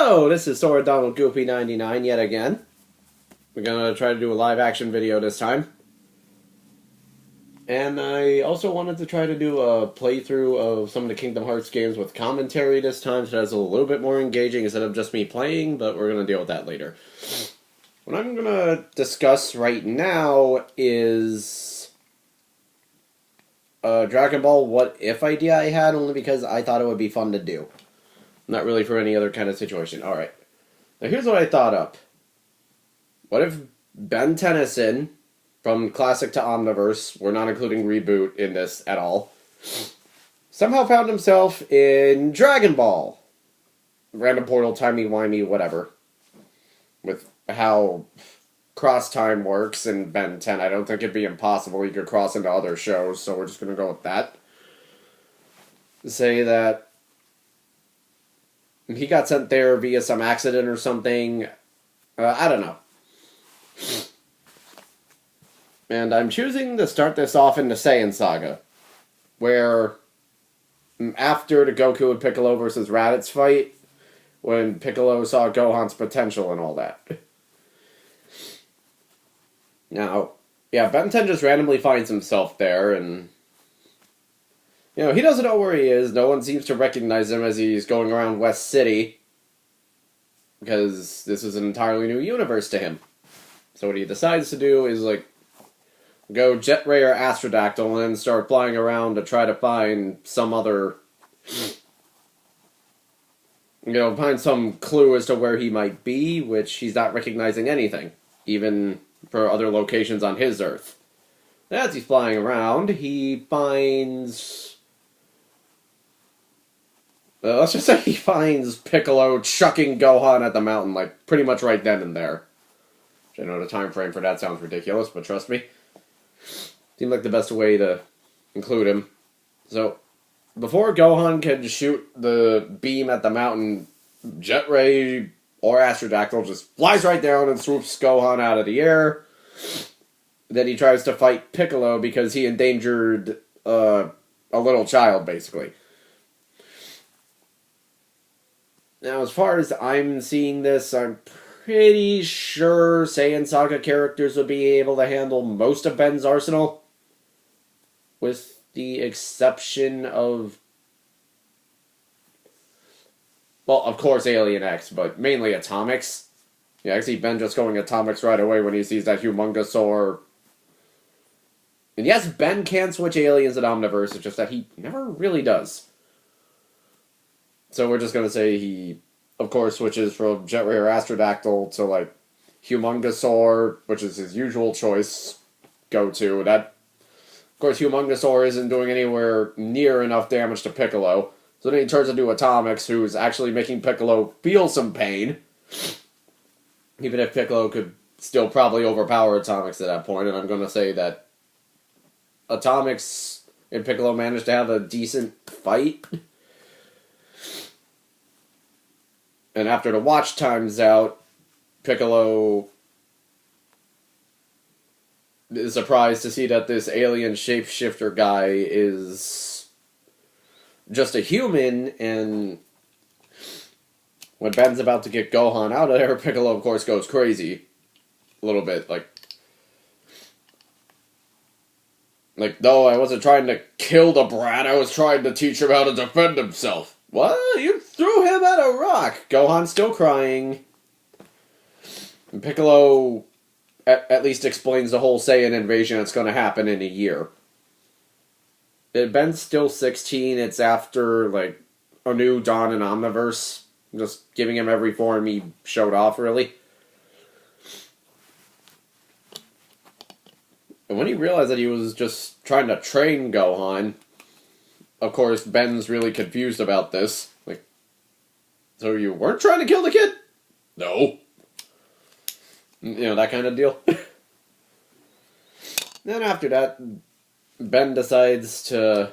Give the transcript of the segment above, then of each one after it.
Hello, this is Sora Donald Goofy 99 yet again. We're gonna try to do a live action video this time. And I also wanted to try to do a playthrough of some of the Kingdom Hearts games with commentary this time, so that's a little bit more engaging instead of just me playing, but we're gonna deal with that later. What I'm gonna discuss right now is a Dragon Ball What If idea I had, only because I thought it would be fun to do. Not really for any other kind of situation. Alright. Now here's what I thought up. What if Ben Tennyson, from Classic to Omniverse, we're not including Reboot in this at all, somehow found himself in Dragon Ball? Random portal, timey-wimey, whatever. With how cross-time works in Ben 10, I don't think it'd be impossible. You could cross into other shows, so we're just going to go with that. Say that he got sent there via some accident or something. I don't know. And I'm choosing to start this off in the Saiyan Saga, where after the Goku and Piccolo versus Raditz fight, when Piccolo saw Gohan's potential and all that. Now, yeah, Ben 10 just randomly finds himself there, and you know, he doesn't know where he is. No one seems to recognize him as he's going around West City, because this is an entirely new universe to him. So what he decides to do is, like, go Jet Ray or Astrodactyl and start flying around to try to find some other, find some clue as to where he might be, which he's not recognizing anything, even for other locations on his Earth. As he's flying around, he finds... let's just say he finds Piccolo chucking Gohan at the mountain, like, pretty much right then and there. Which I know the time frame for that sounds ridiculous, but trust me. Seemed like the best way to include him. So, before Gohan can shoot the beam at the mountain, Jet Ray or Astrodactyl just flies right down and swoops Gohan out of the air. Then he tries to fight Piccolo because he endangered a little child, basically. Now, as far as I'm seeing this, I'm pretty sure Saiyan Saga characters would be able to handle most of Ben's arsenal, with the exception of, well, of course Alien X, but mainly Atomics. Yeah, I see Ben just going Atomics right away when he sees that Humongousaur. And yes, Ben can switch aliens in Omniverse, it's just that he never really does. So we're just going to say he, of course, switches from Jet Ray or Astrodactyl to, like, Humongousaur, which is his usual choice go-to. That, of course, Humongousaur isn't doing anywhere near enough damage to Piccolo. So then he turns into Atomics, who's actually making Piccolo feel some pain. Even if Piccolo could still probably overpower Atomics at that point, and I'm going to say that Atomics and Piccolo managed to have a decent fight. And after the watch time's out, Piccolo is surprised to see that this alien shapeshifter guy is just a human, and when Ben's about to get Gohan out of there, Piccolo, of course, goes crazy. A little bit, like, no, I wasn't trying to kill the brat, I was trying to teach him how to defend himself. What? You threw him at a rock! Gohan's still crying. And Piccolo at least explains the whole Saiyan invasion that's going to happen in a year. Ben's still 16, it's after, like, a new dawn in Omniverse. Just giving him every form he showed off, really. And when he realized that he was just trying to train Gohan, of course, Ben's really confused about this. Like, so you weren't trying to kill the kid? No. You know, that kind of deal. Then after that, Ben decides to,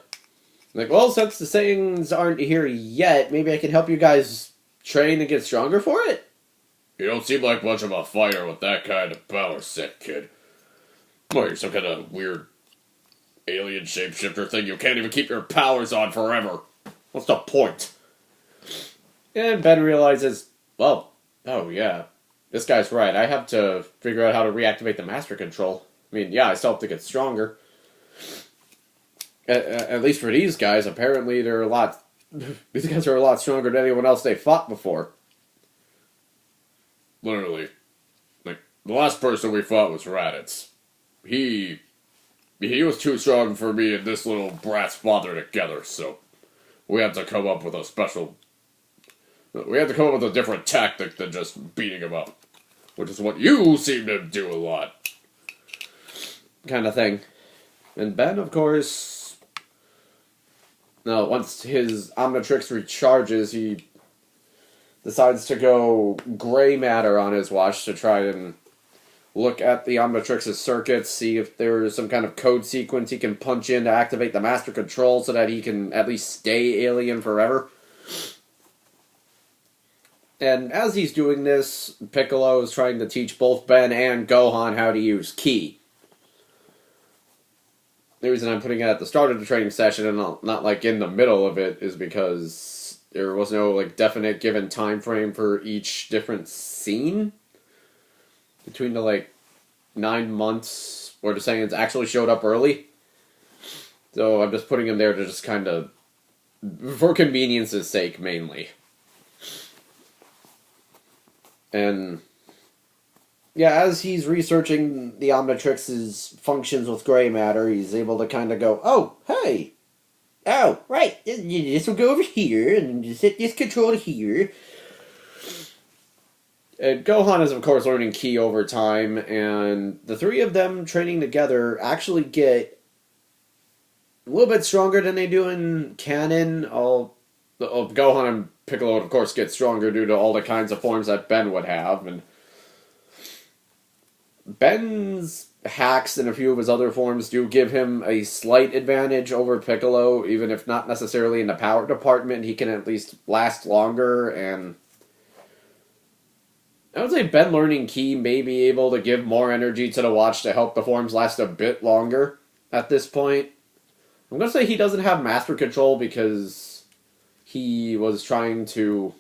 like, well, since the Saiyans aren't here yet, maybe I can help you guys train and get stronger for it? You don't seem like much of a fighter with that kind of power set, kid. What, you're some kind of weird alien shapeshifter thing you can't even keep your powers on forever. What's the point? And Ben realizes, well, oh yeah, this guy's right. I have to figure out how to reactivate the master control. I mean, yeah, I still have to get stronger. At least for these guys, apparently they're a lot. These guys are a lot stronger than anyone else they fought before. Literally. Like, the last person we fought was Raditz. He was too strong for me and this little brat's father together, so we had to come up with a special... We had to come up with a different tactic than just beating him up. Which is what you seem to do a lot. Kind of thing. And Ben, of course... No, once his Omnitrix recharges, he decides to go gray matter on his watch to try and look at the Omnitrix's circuits, see if there's some kind of code sequence he can punch in to activate the master control so that he can at least stay alien forever. And as he's doing this, Piccolo is trying to teach both Ben and Gohan how to use Ki. The reason I'm putting it at the start of the training session and not like in the middle of it is because there was no like definite given time frame for each different scene between the like 9 months where the Saiyans actually showed up early. So I'm just putting him there to just kind of for convenience's sake mainly. And yeah, as he's researching the Omnitrix's functions with gray matter, he's able to kind of go, oh, hey, oh, right, this will go over here, and just hit this control here. And Gohan is, of course, learning Ki over time, and the three of them training together actually get a little bit stronger than they do in canon. Gohan and Piccolo, of course, get stronger due to all the kinds of forms that Ben would have, and Ben's hacks and a few of his other forms do give him a slight advantage over Piccolo, even if not necessarily in the power department. He can at least last longer, and I would say Ben learning Ki may be able to give more energy to the watch to help the forms last a bit longer at this point. I'm going to say he doesn't have master control because he was trying to...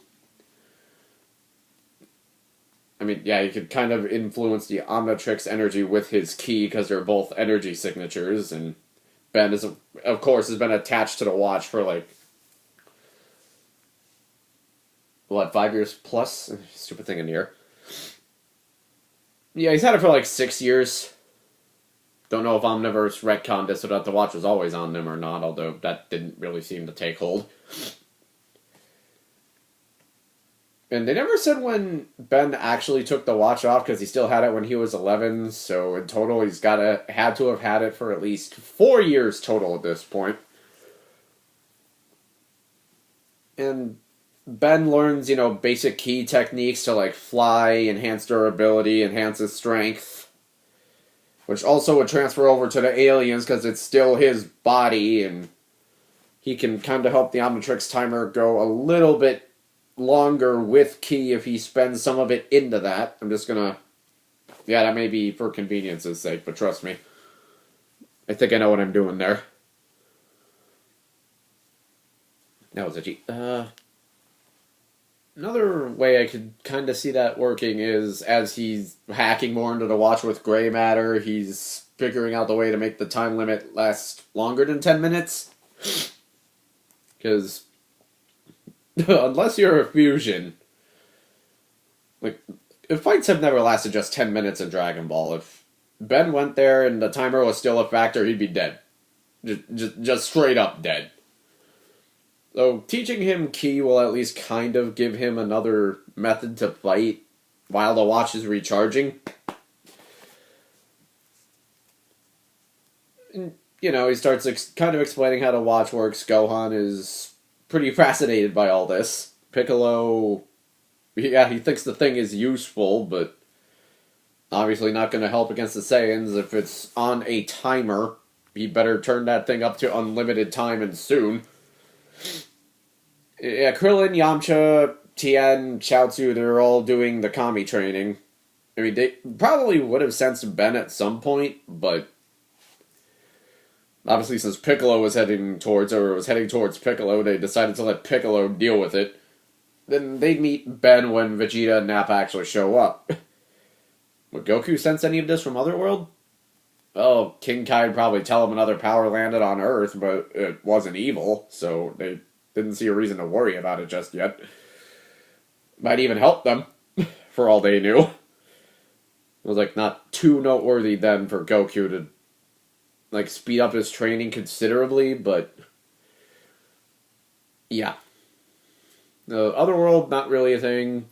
I mean, yeah, he could kind of influence the Omnitrix energy with his Ki because they're both energy signatures, and Ben is, of course, has been attached to the watch for like, what, 5 years plus? Stupid thing in here. Yeah, he's had it for like 6 years. Don't know if Omniverse retconned it so that the watch was always on them or not, although that didn't really seem to take hold. And they never said when Ben actually took the watch off because he still had it when he was 11. So in total, he's had to have had it for at least 4 years total at this point. And Ben learns, basic Ki techniques to like fly, enhance durability, enhance his strength, which also would transfer over to the aliens because it's still his body, and he can kind of help the Omnitrix timer go a little bit longer with Ki if he spends some of it into that. I'm just gonna... Yeah, that may be for convenience's sake, but trust me. I think I know what I'm doing there. That was a G. Another way I could kind of see that working is as he's hacking more into the watch with gray matter, he's figuring out the way to make the time limit last longer than 10 minutes. Because unless you're a fusion, like, if fights have never lasted just 10 minutes in Dragon Ball. If Ben went there and the timer was still a factor, he'd be dead. Just straight up dead. So teaching him Ki will at least kind of give him another method to fight while the watch is recharging. And, he starts kind of explaining how the watch works. Gohan is pretty fascinated by all this. Piccolo, yeah, he thinks the thing is useful, but obviously not going to help against the Saiyans. If it's on a timer, he better turn that thing up to unlimited time and soon. Yeah, Krillin, Yamcha, Tien, Chaozu, they're all doing the Kami training. I mean, they probably would have sensed Ben at some point, but obviously since Piccolo was heading towards Piccolo, they decided to let Piccolo deal with it. then they'd meet Ben when Vegeta and Nappa actually show up. Would Goku sense any of this from Otherworld? Oh, King Kai would probably tell him another power landed on Earth, but it wasn't evil, so they didn't see a reason to worry about it just yet. Might even help them, for all they knew. It was, like, not too noteworthy then for Goku to, like, speed up his training considerably, but... yeah. The Otherworld, not really a thing.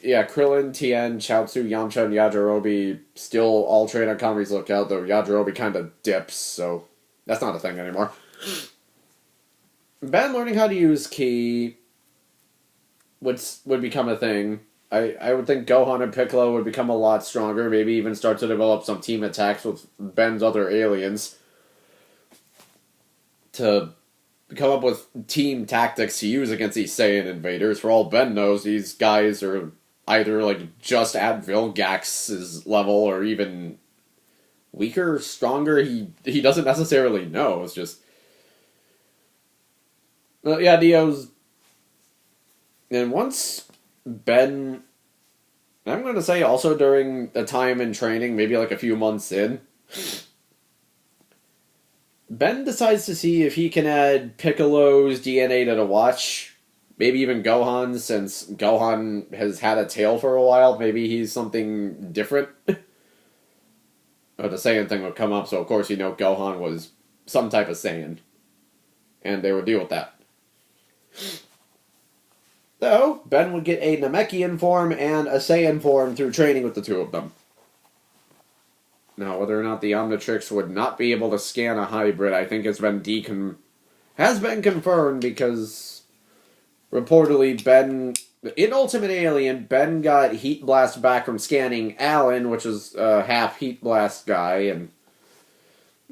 Yeah, Krillin, Tien, Chaozu, Yamcha, and Yajirobe still all train on Kami's Lookout, though Yajirobe kind of dips, so that's not a thing anymore. Ben learning how to use Ki would become a thing. I would think Gohan and Piccolo would become a lot stronger, maybe even start to develop some team attacks with Ben's other aliens to come up with team tactics to use against these Saiyan invaders. For all Ben knows, these guys are either, like, just at Vilgax's level or even weaker, stronger. He doesn't necessarily know. It's just... well, yeah, Dio's... and once Ben... I'm going to say also during the time in training, maybe like a few months in, Ben decides to see if he can add Piccolo's DNA to the watch. Maybe even Gohan, since Gohan has had a tail for a while. Maybe he's something different. Oh, the Saiyan thing would come up, so of course you know Gohan was some type of Saiyan. And they would deal with that. So, Ben would get a Namekian form and a Saiyan form through training with the two of them. Now, whether or not the Omnitrix would not be able to scan a hybrid, I think has been confirmed because... reportedly, Ben, in Ultimate Alien, Ben got Heat Blast back from scanning Alan, which is a half Heat Blast guy, and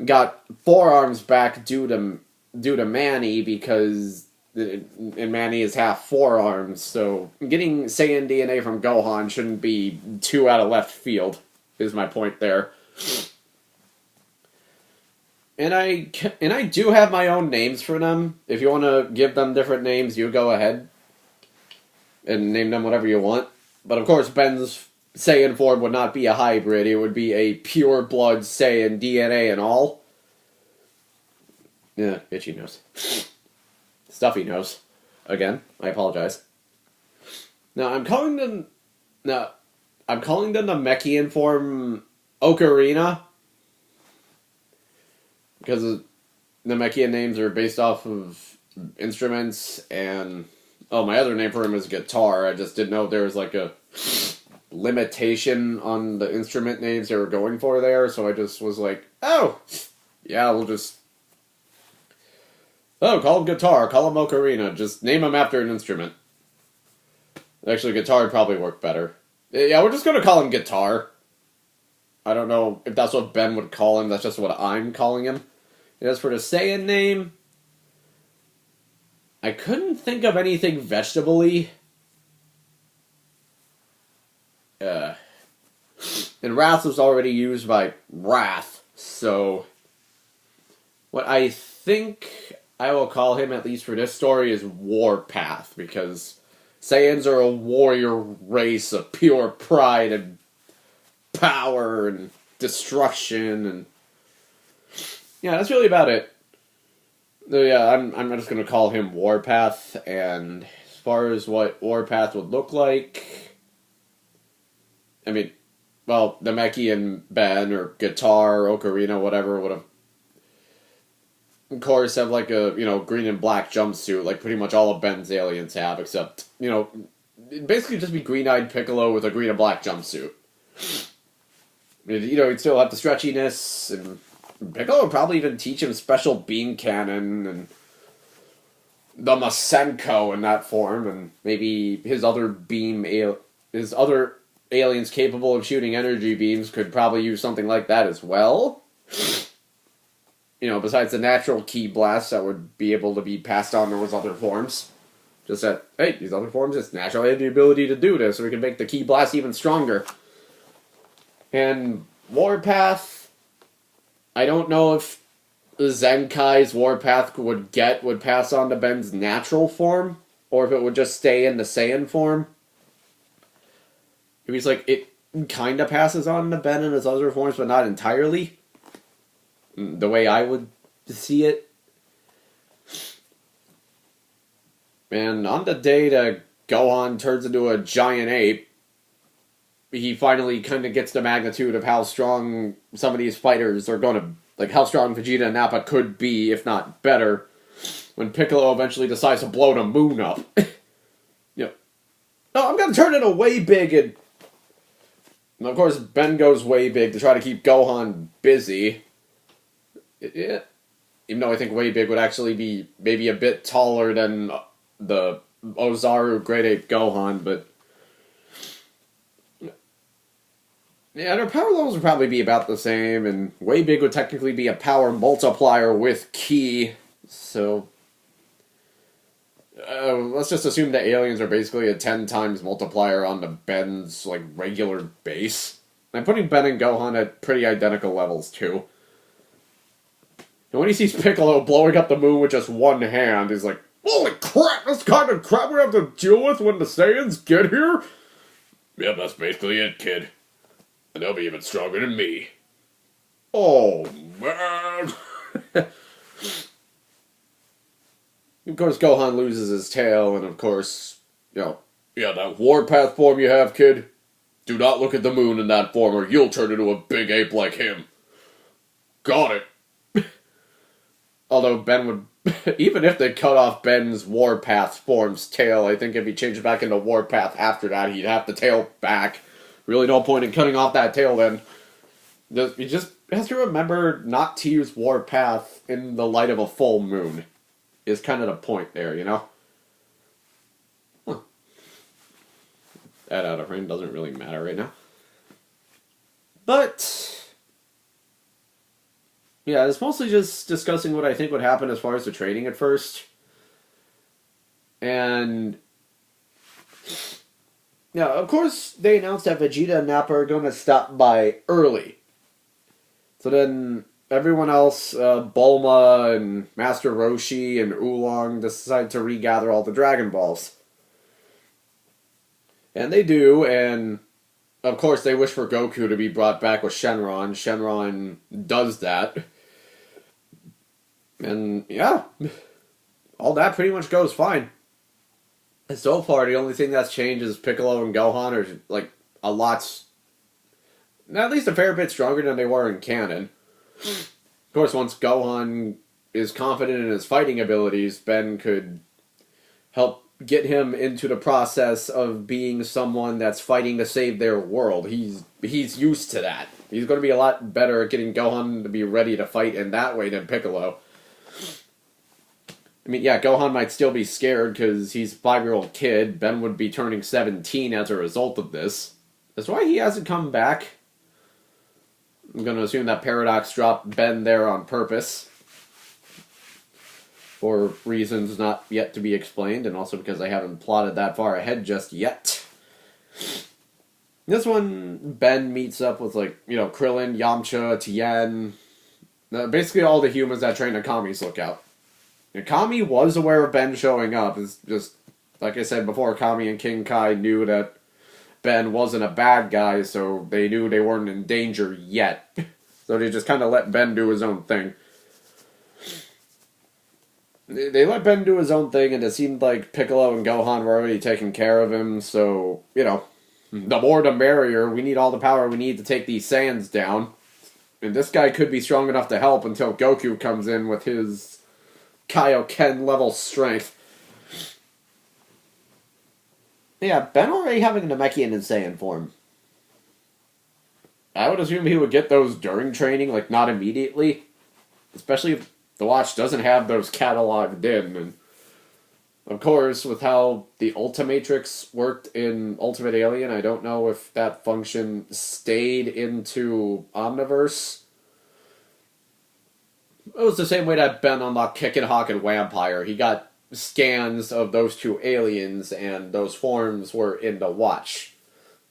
got forearms back due to Manny because Manny is half forearms. So getting Saiyan DNA from Gohan shouldn't be too out of left field. Is my point there. And I do have my own names for them. If you want to give them different names, you go ahead and name them whatever you want. But of course, Ben's Saiyan form would not be a hybrid. It would be a pure blood Saiyan, DNA and all. Yeah, itchy nose. Stuffy nose. Again, I apologize. Now, I'm calling the Namekian form Ocarina. Because the Namekian names are based off of instruments, and... oh, my other name for him is Guitar. I just didn't know if there was, like, a limitation on the instrument names they were going for there, so I just was like, oh, yeah, we'll just... oh, call him Guitar, call him Ocarina, just name him after an instrument. Actually, Guitar would probably work better. Yeah, we're just gonna call him Guitar. I don't know if that's what Ben would call him, that's just what I'm calling him. As for the Saiyan name, I couldn't think of anything vegetable-y. And Wrath was already used by Wrath, so what I think I will call him, at least for this story, is Warpath, because Saiyans are a warrior race of pure pride and power and destruction, and yeah, that's really about it. So yeah, I'm just gonna call him Warpath, and as far as what Warpath would look like, I mean, well, Namekian and Ben, or Guitar, or Ocarina, whatever, would have, of course, have like a, green and black jumpsuit, like pretty much all of Ben's aliens have, except, it'd basically just be Green-Eyed Piccolo with a green and black jumpsuit. He'd still have the stretchiness, and Piccolo would probably even teach him special beam cannon, and the Masenko in that form, and maybe his other aliens capable of shooting energy beams could probably use something like that as well. Besides the natural ki blasts that would be able to be passed on to his other forms. Just that, hey, these other forms just naturally have the ability to do this, so we can make the ki blast even stronger. And Warpath, I don't know if Zenkai's Warpath would pass on to Ben's natural form, or if it would just stay in the Saiyan form. If he's like, it kind of passes on to Ben in his other forms, but not entirely. The way I would see it. And on the day that Gohan turns into a giant ape, he finally kind of gets the magnitude of how strong some of these fighters are going to, like how strong Vegeta and Nappa could be, if not better, when Piccolo eventually decides to blow the moon up. You know, no, I'm going to turn into way big, and of course Ben goes way big to try to keep Gohan busy. Yeah. Even though I think way big would actually be maybe a bit taller than the Ozaru Great Ape Gohan, but yeah, their power levels would probably be about the same, and way big would technically be a power multiplier with ki, so let's just assume that aliens are basically a 10 times multiplier on the Ben's like regular base. I'm putting Ben and Gohan at pretty identical levels too. And when he sees Piccolo blowing up the moon with just one hand, he's like, "Holy crap, that's kind of crap we have to deal with when the Saiyans get here?" Yep, that's basically it, kid. And they'll be even stronger than me. Oh, man. Of course, Gohan loses his tail, and of course, Yeah, that warpath form you have, kid. Do not look at the moon in that form, or you'll turn into a big ape like him. Got it. Although Ben would, even if they cut off Ben's Warpath form's tail, I think if he changed back into Warpath after that, he'd have the tail back. Really no point in cutting off that tail then. He just has to remember not to use Warpath in the light of a full moon. Is kind of the point there, you know? Huh. That out of frame doesn't really matter right now. But yeah, it's mostly just discussing what I think would happen as far as the training at first. And yeah, of course, they announced that Vegeta and Nappa are going to stop by early. So then everyone else, Bulma and Master Roshi and Oolong, decide to regather all the Dragon Balls. And they do, and of course they wish for Goku to be brought back with Shenron. Shenron does that. And yeah, all that pretty much goes fine. And so far, the only thing that's changed is Piccolo and Gohan are like a lot, at least a fair bit stronger than they were in canon. Of course, once Gohan is confident in his fighting abilities, Ben could help get him into the process of being someone that's fighting to save their world. He's used to that. He's going to be a lot better at getting Gohan to be ready to fight in that way than Piccolo. I mean, yeah, Gohan might still be scared because he's a 5-year-old kid. Ben would be turning 17 as a result of this. That's why he hasn't come back. I'm going to assume that Paradox dropped Ben there on purpose. For reasons not yet to be explained, and also because I haven't plotted that far ahead just yet. This one, Ben meets up with, like, Krillin, Yamcha, Tien. Basically all the humans that train Akami's lookout. Akami was aware of Ben showing up. It's just, like I said before, Akami and King Kai knew that Ben wasn't a bad guy, so they knew they weren't in danger yet. So they just kind of let Ben do his own thing. They let Ben do his own thing, and it seemed like Piccolo and Gohan were already taking care of him, so, the more the merrier. We need all the power we need to take these Saiyans down. And this guy could be strong enough to help until Goku comes in with his Kaioken level strength. Yeah, Ben already having Namekian and Saiyan form. I would assume he would get those during training, like not immediately. Especially if the watch doesn't have those cataloged in. And of course, with how the Ultimatrix worked in Ultimate Alien, I don't know if that function stayed into Omniverse. It was the same way that Ben unlocked Kickin' Hawk and Vampire. He got scans of those two aliens, and those forms were in the watch.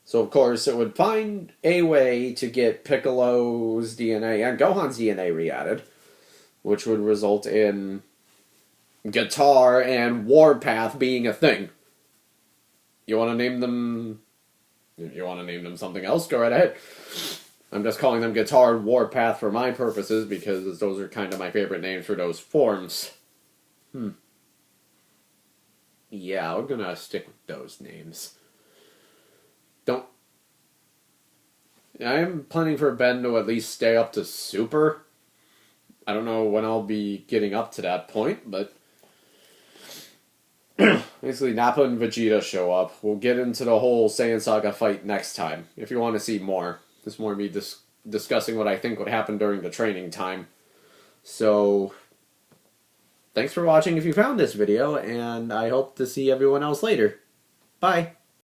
So, of course, it would find a way to get Piccolo's DNA and Gohan's DNA re-added, which would result in Guitar and Warpath being a thing. You want to name them... If you want to name them something else, go right ahead. I'm just calling them Guitar and Warpath for my purposes because those are kind of my favorite names for those forms. Yeah, we're gonna stick with those names. I'm planning for Ben to at least stay up to Super. I don't know when I'll be getting up to that point, but basically Nappa and Vegeta show up. We'll get into the whole Saiyan Saga fight next time, if you want to see more. This is more me discussing what I think would happen during the training time. So, thanks for watching if you found this video, and I hope to see everyone else later. Bye!